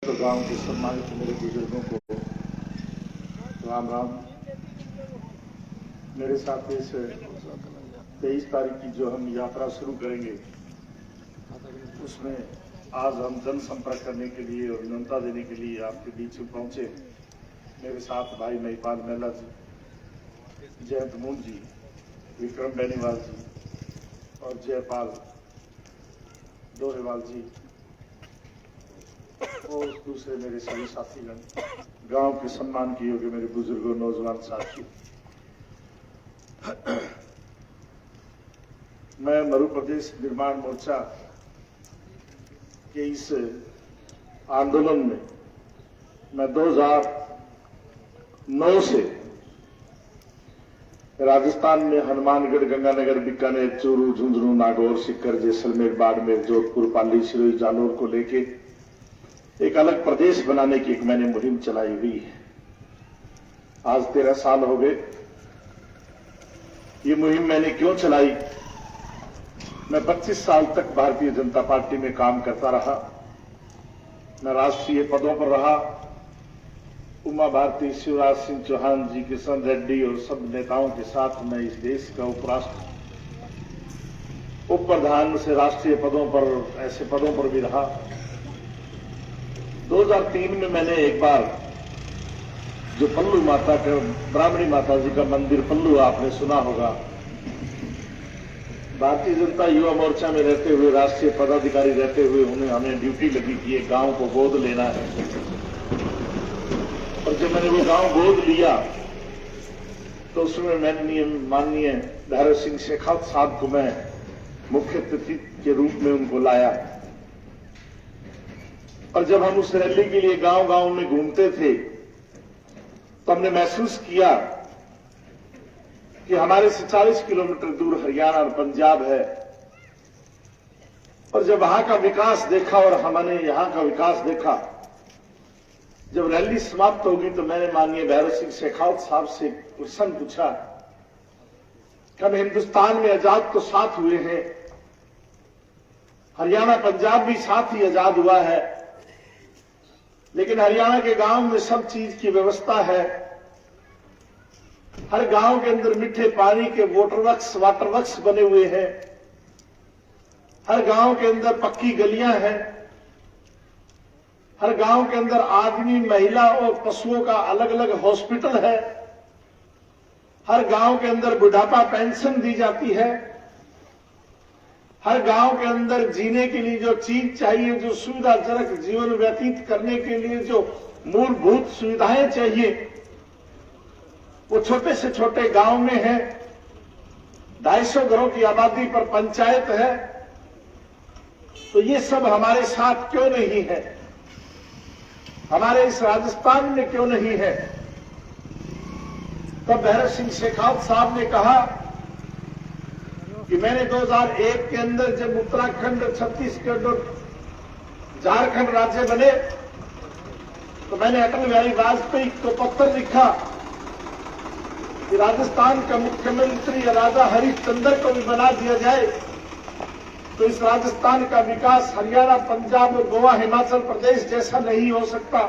तो गांव के सम्मानित मेरे बुजुर्गों को राम राम। मेरे साथ इस 23 तारीख की जो हम यात्रा शुरू करेंगे उसमें आज हम जनसंपर्क करने के लिए और न्योता देने के लिए आपके बीच में पहुंचे। मेरे साथ भाई महिपाल मेला जी, जयंत मून जी, विक्रम बेनीवाल जी और जयपाल डोरेवाल जी और दूसरे मेरे सभी साथीगण, गांव के सम्मान के योग्य मेरे बुजुर्गों, नौजवान साथियों। मैं मरु प्रदेश निर्माण मोर्चा के इस आंदोलन में मैं 2009 से राजस्थान में हनुमानगढ़, गंगानगर, बीकानेर, चूरू, झुंझुनू, नागौर, सीकर, जैसलमेर, बाड़मेर, जोधपुर, पाली, सिरोही, जालोर को लेके एक अलग प्रदेश बनाने की एक मैंने मुहिम चलाई हुई है। आज 13 साल हो गए। ये मुहिम मैंने क्यों चलाई? मैं 25 साल तक भारतीय जनता पार्टी में काम करता रहा। मैं राष्ट्रीय पदों पर रहा। उमा भारती, शिवराज सिंह चौहान जी, किशन रेड्डी और सब नेताओं के साथ मैं इस देश का उप प्रधान से राष्ट्रीय पदों पर, ऐसे पदों पर भी रहा। 2003 में मैंने एक बार जो पल्लू माता का, ब्राह्मणी माता जी का मंदिर पल्लू आपने सुना होगा, भारतीय जनता युवा मोर्चा में रहते हुए, राष्ट्रीय पदाधिकारी रहते हुए हमें ड्यूटी लगी कि एक गांव को गोद लेना है। और जब मैंने वो गांव गोद लिया तो उसमें मैंने माननीय भैरव सिंह शेखावत साहब को मैं मुख्य अतिथि के रूप में उनको लाया। और जब हम उस रैली के लिए गांव गांव में घूमते थे तो हमने महसूस किया कि हमारे से 40 किलोमीटर दूर हरियाणा और पंजाब है। और जब वहां का विकास देखा और हमने यहां का विकास देखा, जब रैली समाप्त होगी तो मैंने माननीय भैरव सिंह शेखावत साहब से प्रश्न पूछा कि हम हिंदुस्तान में आजाद तो साथ हुए हैं, हरियाणा पंजाब भी साथ ही आजाद हुआ है, लेकिन हरियाणा के गांव में सब चीज की व्यवस्था है। हर गांव के अंदर मीठे पानी के वाटर वर्क्स बने हुए हैं। हर गांव के अंदर पक्की गलियां हैं। हर गांव के अंदर आदमी, महिला और पशुओं का अलग अलग हॉस्पिटल है। हर गांव के अंदर बुढ़ापा पेंशन दी जाती है। हर गांव के अंदर जीने के लिए जो चीज चाहिए, जो सुविधाजनक जीवन व्यतीत करने के लिए जो मूलभूत सुविधाएं चाहिए, वो छोटे से छोटे गांव में है। 250 घरों की आबादी पर पंचायत है। तो ये सब हमारे साथ क्यों नहीं है? हमारे इस राजस्थान में क्यों नहीं है? तब भैरव सिंह शेखावत साहब ने कहा कि मैंने 2001 के अंदर जब उत्तराखंड, छत्तीसगढ़ और झारखंड राज्य बने तो मैंने अटल बिहारी वाजपेयी को पत्र लिखा कि राजस्थान का मुख्यमंत्री राजा हरिश्चंद्र को भी बना दिया जाए तो इस राजस्थान का विकास हरियाणा, पंजाब और गोवा, हिमाचल प्रदेश जैसा नहीं हो सकता।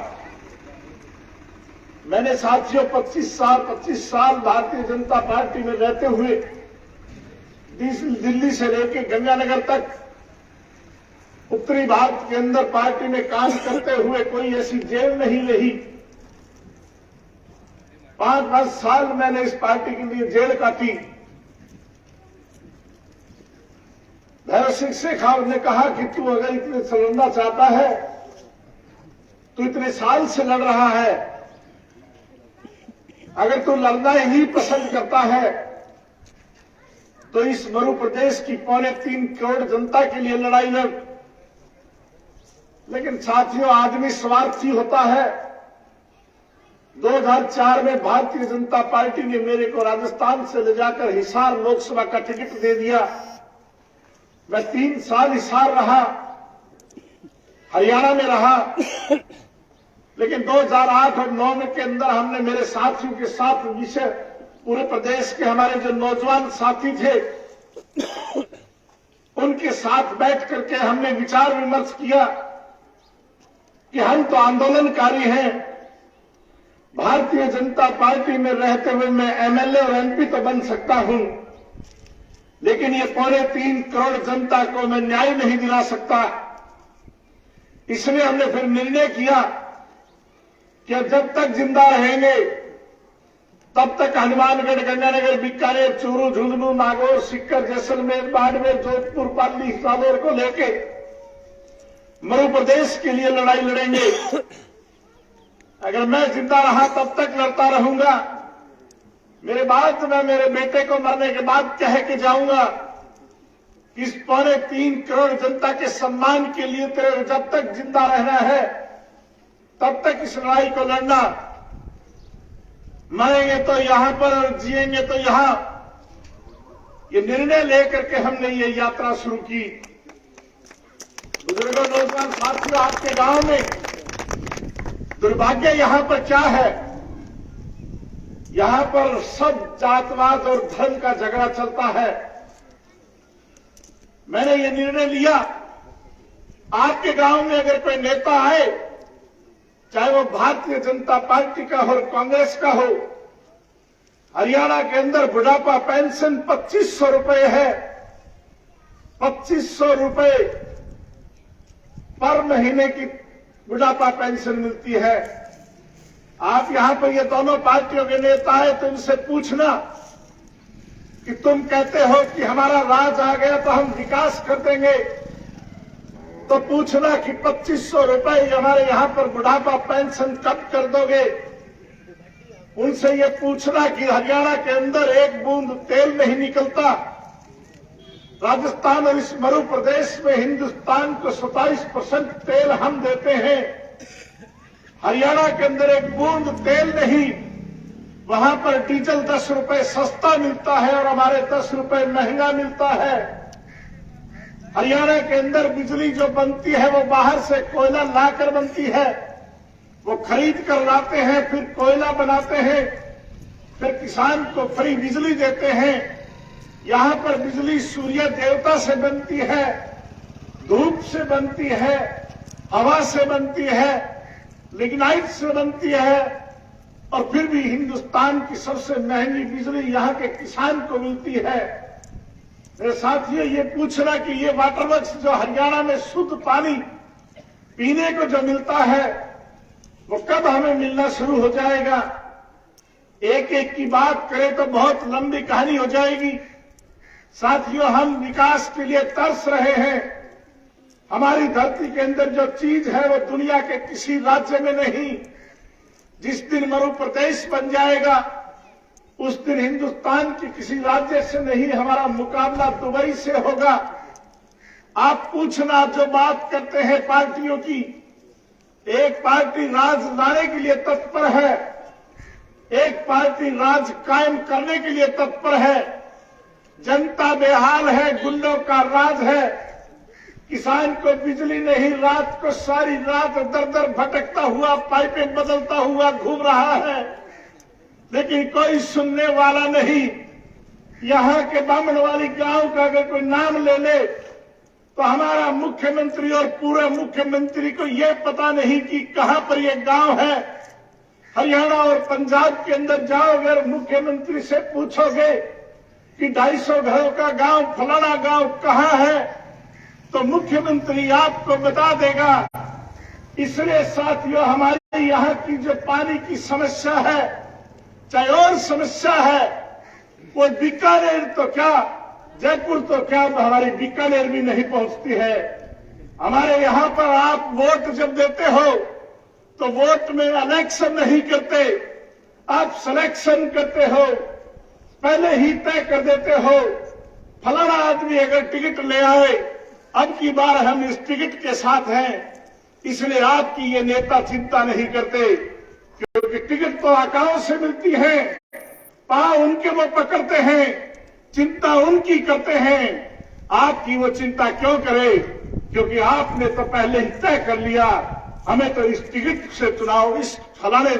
मैंने साथियों 25 साल भारतीय जनता पार्टी में रहते हुए दिल्ली से लेकर गंगानगर तक उत्तरी भारत के अंदर पार्टी में काम करते हुए कोई ऐसी जेल नहीं रही। 5 साल मैंने इस पार्टी के लिए जेल काटी। भैरव सिंह शेखावत ने कहा कि तू अगर इतने से लड़ना चाहता है, तू इतने साल से लड़ रहा है, अगर तू लड़ना ही पसंद करता है तो इस मरु प्रदेश की 3.25 करोड़ जनता के लिए लड़ाई लड़। लेकिन साथियों, आदमी स्वार्थी होता है। 2004 में भारतीय जनता पार्टी ने मेरे को राजस्थान से ले जाकर हिसार लोकसभा का टिकट दे दिया। मैं 3 साल हिसार रहा, हरियाणा में रहा। लेकिन 2008 और 2009 के अंदर हमने मेरे साथियों के साथ विषय पूरे प्रदेश के हमारे जो नौजवान साथी थे उनके साथ बैठ करके हमने विचार विमर्श किया कि हम तो आंदोलनकारी हैं, भारतीय जनता पार्टी में रहते हुए मैं एमएलए और एमपी तो बन सकता हूं, लेकिन ये 3.25 करोड़ जनता को मैं न्याय नहीं दिला सकता। इसलिए हमने फिर निर्णय किया कि जब तक जिंदा रहेंगे तब तक हनुमानगढ़, गंगानगर, बीकानेर, चूरू, झुंझुनू, नागौर, सीकर, जैसलमेर, बाड़मेर, जोधपुर, पाली, हिसार को लेके मध्य प्रदेश के लिए लड़ाई लड़ेंगे। अगर मैं जिंदा रहा तब तक लड़ता रहूंगा। मेरे बाद मैं मेरे बेटे को मरने के बाद कह के जाऊंगा, इस 3.25 करोड़ जनता के सम्मान के लिए तेरे जब तक जिंदा रहना है तब तक इस लड़ाई को लड़ना। मरेंगे तो यहां पर और जिएंगे तो यहां। ये निर्णय लेकर के हमने ये यात्रा शुरू की। बुजुर्गों, नौजवान साथियों, आपके गांव में दुर्भाग्य यहां पर क्या है, यहां पर सब जातवाद और धर्म का झगड़ा चलता है। मैंने ये निर्णय लिया, आपके गांव में अगर कोई नेता आए, चाहे वो भारतीय जनता पार्टी का हो, कांग्रेस का हो, हरियाणा के अंदर बुढ़ापा पेंशन 2500 रुपए है। 2500 रुपए पर महीने की बुढ़ापा पेंशन मिलती है। आप यहां पर ये दोनों पार्टियों के नेता हैं तो इनसे पूछना कि तुम कहते हो कि हमारा राज आ गया तो हम विकास कर देंगे, तो पूछना कि 2500 रुपए हमारे यहां पर बुढ़ापा पेंशन कब कर दोगे। उनसे ये पूछना कि हरियाणा के अंदर एक बूंद तेल नहीं निकलता। राजस्थान और इस मध्य प्रदेश में हिंदुस्तान को 27% तेल हम देते हैं। हरियाणा के अंदर एक बूंद तेल नहीं, वहां पर डीजल 10 रुपए सस्ता मिलता है और हमारे 10 रुपए महंगा मिलता है। हरियाणा के अंदर बिजली जो बनती है वो बाहर से कोयला लाकर बनती है, वो खरीद कर लाते हैं, फिर कोयला बनाते हैं, फिर किसान को फ्री बिजली देते हैं। यहां पर बिजली सूर्य देवता से बनती है, धूप से बनती है, हवा से बनती है, लिग्नाइट से बनती है, और फिर भी हिंदुस्तान की सबसे महंगी बिजली यहां के किसान को मिलती है। मेरे साथियों, ये पूछना कि ये वाटर वर्क्स जो हरियाणा में शुद्ध पानी पीने को जो मिलता है वो कब हमें मिलना शुरू हो जाएगा। एक एक की बात करें तो बहुत लंबी कहानी हो जाएगी। साथियों, हम विकास के लिए तरस रहे हैं। हमारी धरती के अंदर जो चीज है वो दुनिया के किसी राज्य में नहीं। जिस दिन मध्य प्रदेश बन जाएगा उस दिन हिंदुस्तान के किसी राज्य से नहीं, हमारा मुकाबला दुबई से होगा। आप पूछना, जो बात करते हैं पार्टियों की, एक पार्टी राज लाने के लिए तत्पर है, एक पार्टी राज कायम करने के लिए तत्पर है। जनता बेहाल है, गुंडों का राज है। किसान को बिजली नहीं, रात को सारी रात दर दर भटकता हुआ, पाइपें बदलता हुआ घूम रहा है, लेकिन कोई सुनने वाला नहीं। यहां के बामनवाली गांव का अगर कोई नाम ले ले तो हमारा मुख्यमंत्री और पूरे मुख्यमंत्री को यह पता नहीं कि कहां पर यह गांव है। हरियाणा और पंजाब के अंदर जाओगे और मुख्यमंत्री से पूछोगे कि 250 घरों का गांव फलाना गांव कहां है, तो मुख्यमंत्री आपको बता देगा। इसलिए साथियों, हमारे यहाँ की जो पानी की समस्या है, चाहे और समस्या है, वो बीकानेर तो क्या, जयपुर तो क्या, हमारी बीकानेर भी नहीं पहुंचती है। हमारे यहाँ पर आप वोट जब देते हो तो वोट में इलेक्शन नहीं करते, आप सिलेक्शन करते हो, पहले ही तय कर देते हो फलाना आदमी अगर टिकट ले आए, अब की बार हम इस टिकट के साथ हैं। इसलिए आपकी ये नेता चिंता नहीं करते, क्योंकि टिकट तो आकाओं से मिलती है, पांव उनके वो पकड़ते हैं, चिंता उनकी करते हैं। आपकी वो चिंता क्यों करे, क्योंकि आपने तो पहले ही तय कर लिया हमें तो इस टिकट से चुनाव इस फलाने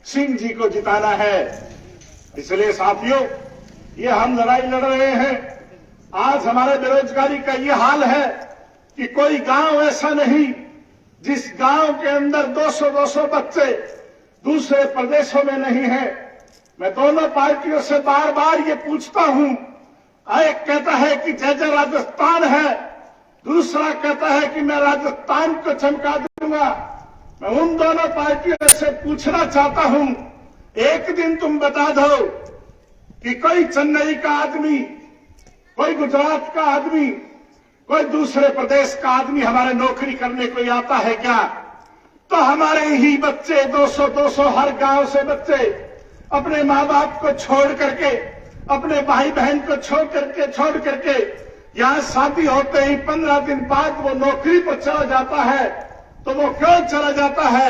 सिंह जी को जिताना है। इसलिए साथियों, ये हम लड़ाई लड़ रहे हैं। आज हमारे बेरोजगारी का ये हाल है कि कोई गांव ऐसा नहीं जिस गांव के अंदर 200-200 बच्चे दूसरे प्रदेशों में नहीं है। मैं दोनों पार्टियों से बार बार ये पूछता हूं, एक कहता है कि जय जय राजस्थान है, दूसरा कहता है कि मैं राजस्थान को चमका दूंगा। मैं उन दोनों पार्टियों से पूछना चाहता हूं, एक दिन तुम बता दो कि कोई चेन्नई का आदमी, कोई गुजरात का आदमी, कोई दूसरे प्रदेश का आदमी हमारे नौकरी करने को आता है क्या? तो हमारे ही बच्चे 200-200 हर गांव से बच्चे अपने माँ बाप को छोड़ करके, अपने भाई बहन को छोड़ करके यहाँ शादी होते ही 15 दिन बाद वो नौकरी पर चला जाता है। तो वो क्यों चला जाता है?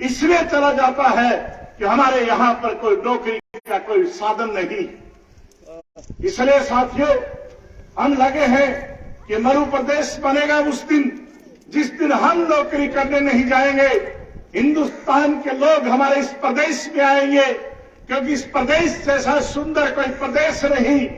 इसलिए चला जाता है कि हमारे यहाँ पर कोई नौकरी का कोई साधन नहीं। इसलिए साथियों, हम लगे हैं कि मरु प्रदेश बनेगा उस दिन जिस दिन हम नौकरी करने नहीं जाएंगे। हिंदुस्तान के लोग हमारे इस प्रदेश में आएंगे, क्योंकि इस प्रदेश जैसा सुंदर कोई प्रदेश नहीं,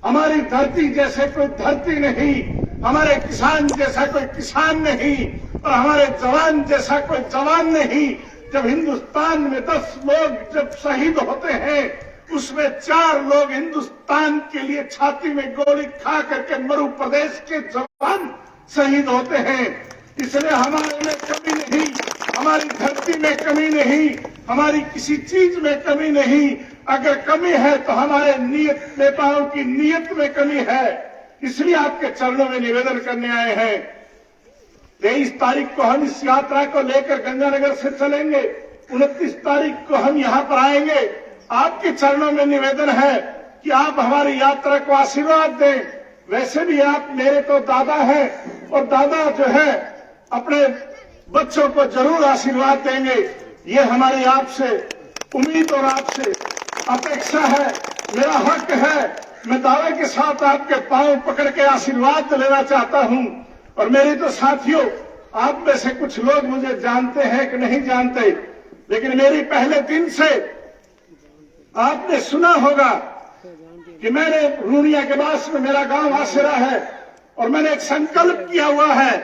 हमारी धरती जैसे कोई धरती नहीं, हमारे किसान जैसा कोई किसान नहीं, और हमारे जवान जैसा कोई जवान नहीं। जब हिंदुस्तान में 10 लोग जब शहीद होते हैं, उसमें 4 लोग हिंदुस्तान के लिए छाती में गोली खा करके मरु प्रदेश के जवान शहीद होते हैं। इसलिए हमारे में कमी नहीं, हमारी धरती में कमी नहीं, हमारी किसी चीज में कमी नहीं। अगर कमी है तो हमारे नेताओं की नीयत में कमी है। इसलिए आपके चरणों में निवेदन करने आए हैं। 23 तारीख को हम इस यात्रा को लेकर गंगानगर से चलेंगे, 29 तारीख को हम यहाँ पर आएंगे। आपके चरणों में निवेदन है कि आप हमारी यात्रा को आशीर्वाद दें। वैसे भी आप मेरे तो दादा हैं, और दादा जो है अपने बच्चों को जरूर आशीर्वाद देंगे। ये हमारी आपसे उम्मीद और आपसे अपेक्षा है, मेरा हक है। मैं दावे के साथ आपके पांव पकड़ के आशीर्वाद लेना चाहता हूं। और मेरे तो साथियों, आप में से कुछ लोग मुझे जानते हैं कि नहीं जानते, लेकिन मेरी पहले दिन से आपने सुना होगा कि मैंने रूनिया के पास में मेरा गांव आसरा है, और मैंने एक संकल्प किया हुआ है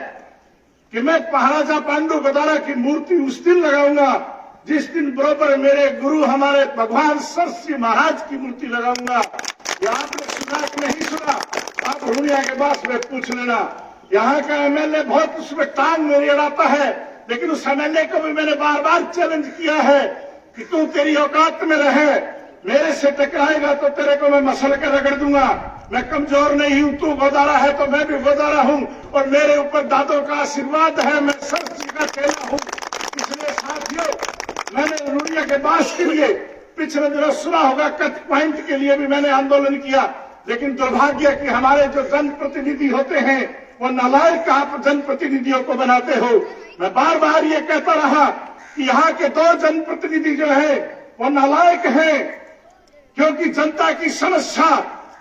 कि मैं महाराजा पांडु गदारा की मूर्ति उस दिन लगाऊंगा जिस दिन बरोबर मेरे गुरु हमारे भगवान सरस्वती महाराज की मूर्ति लगाऊंगा। ये आपने सुना कि नहीं सुना? आप रूनिया के पास में पूछ लेना। यहाँ का एमएलए बहुत उसमें टांग मेरी अड़ाता है, लेकिन उस एमएलए को भी मैंने बार बार चैलेंज किया है कि तू तेरी औकात में रहे, मेरे से टकराएगा तो तेरे को मैं मसल के रगड़ दूंगा। मैं कमजोर नहीं हूं, तू गोदारा है तो मैं भी गोदारा हूं, और मेरे ऊपर दादों का आशीर्वाद है, मैं सरस्वती का चेला हूं। इसलिए साथियों, मैंने रूनिया के बास के लिए पिछले दिनों सुना होगा, कट पॉइंट के लिए भी मैंने आंदोलन किया। लेकिन दुर्भाग्य कि हमारे जो जनप्रतिनिधि होते हैं वो नालायक आप जनप्रतिनिधियों को बनाते हो। मैं बार बार ये कहता रहा कि यहाँ के 2 जनप्रतिनिधि जो है वो नालायक हैं, क्योंकि जनता की समस्या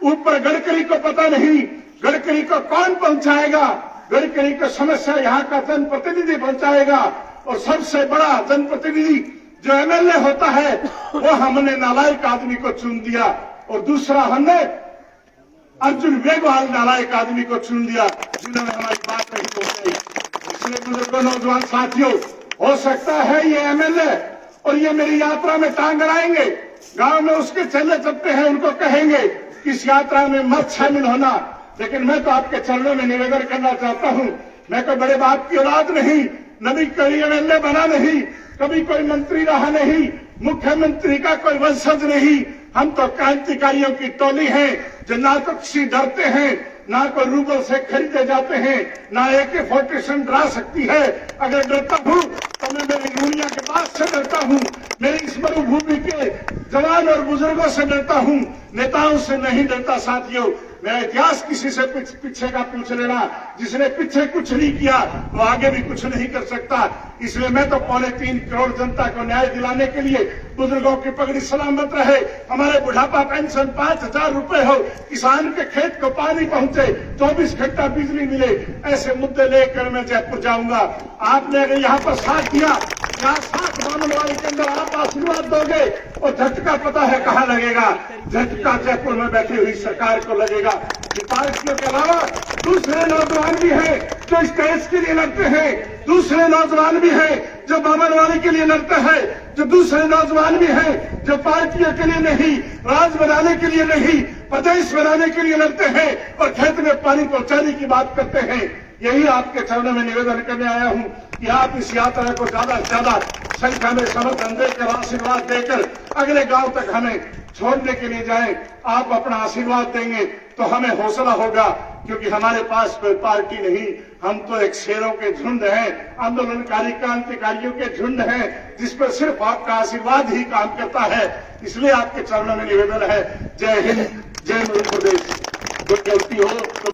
ऊपर गडकरी को पता नहीं, गडकरी को कौन पहुंचाएगा? गडकरी को समस्या यहाँ का जनप्रतिनिधि पहुंचाएगा। और सबसे बड़ा जनप्रतिनिधि जो एमएलए होता है वो हमने नालायक आदमी को चुन दिया, और दूसरा हमने अर्जुन मेघवाल नालायक आदमी को चुन दिया, जिन्होंने हमारी बात नहीं पहुंचाई। इसलिए बुजुर्गों, नौजवान साथियों, हो सकता है ये एमएलए और ये मेरी यात्रा में टांग अड़ाएंगे, गांव में उसके चले चलते हैं, उनको कहेंगे इस यात्रा में मत शामिल होना। लेकिन मैं तो आपके चरणों में निवेदन करना चाहता हूं, मैं कोई बड़े बाप की औलाद नहीं, नबी कोई एमएलए बना नहीं, कभी कोई मंत्री रहा नहीं, मुख्यमंत्री का कोई वंशज नहीं। हम तो क्रांतिकारियों की टोली हैं जो ना तो किसी डरते हैं, ना कोई रूबल से खरीदे जाते हैं, ना AK-47 डरा सकती है। अगर डरता हूं तो मैं मेरी रूनिया के बाद से डरता हूं, मेरी इस मरुभूमि के जवान और बुजुर्गों से डरता हूं, नेताओं से नहीं डरता। साथियों, मेरा इतिहास किसी से पीछे का पूछ लेना, जिसने पीछे कुछ नहीं किया वो आगे भी कुछ नहीं कर सकता। इसलिए मैं तो 3.25 करोड़ जनता को न्याय दिलाने के लिए, बुजुर्गों की पगड़ी सलामत रहे, हमारे बुढ़ापा पेंशन 5,000 रुपए हो, किसान के खेत को पानी पहुंचे, 24 घंटा बिजली मिले, ऐसे मुद्दे लेकर मैं जयपुर जाऊंगा। आपने अगर यहाँ पर साथ दिया, यहाँ साथ मानवाड़ी के अंदर आप आशीर्वाद दोगे और झटका पता है कहाँ लगेगा, झटका जयपुर में बैठी हुई सरकार को लगेगा। कि पार्टियों के अलावा दूसरे नौजवान भी हैं जो स्टेज के लिए लड़ते हैं, दूसरे नौजवान भी हैं जो बामनवाड़ी के लिए लड़ते हैं, जो दूसरे नौजवान भी हैं जो पार्टियों के लिए नहीं, राज बनाने के लिए नहीं, प्रदेश बनाने के लिए लड़ते हैं और खेत में पानी पहुंचाने की बात करते हैं। यही आपके चरणों में निवेदन करने आया हूं कि आप इस यात्रा को ज्यादा से ज्यादा संख्या में समर्थन देकर, आशीर्वाद देकर अगले गांव तक हमें छोड़ने के लिए जाएं। आप अपना आशीर्वाद देंगे तो हमें हौसला होगा, क्योंकि हमारे पास कोई पार्टी नहीं, हम तो एक शेरों के झुंड हैं, आंदोलनकारी क्रांतिकारियों के झुंड हैं, जिस पर सिर्फ आपका आशीर्वाद ही काम करता है। इसलिए आपके चरणों में निवेदन है। जय हिंद, जय मध्य प्रदेश। कोई गलती हो तो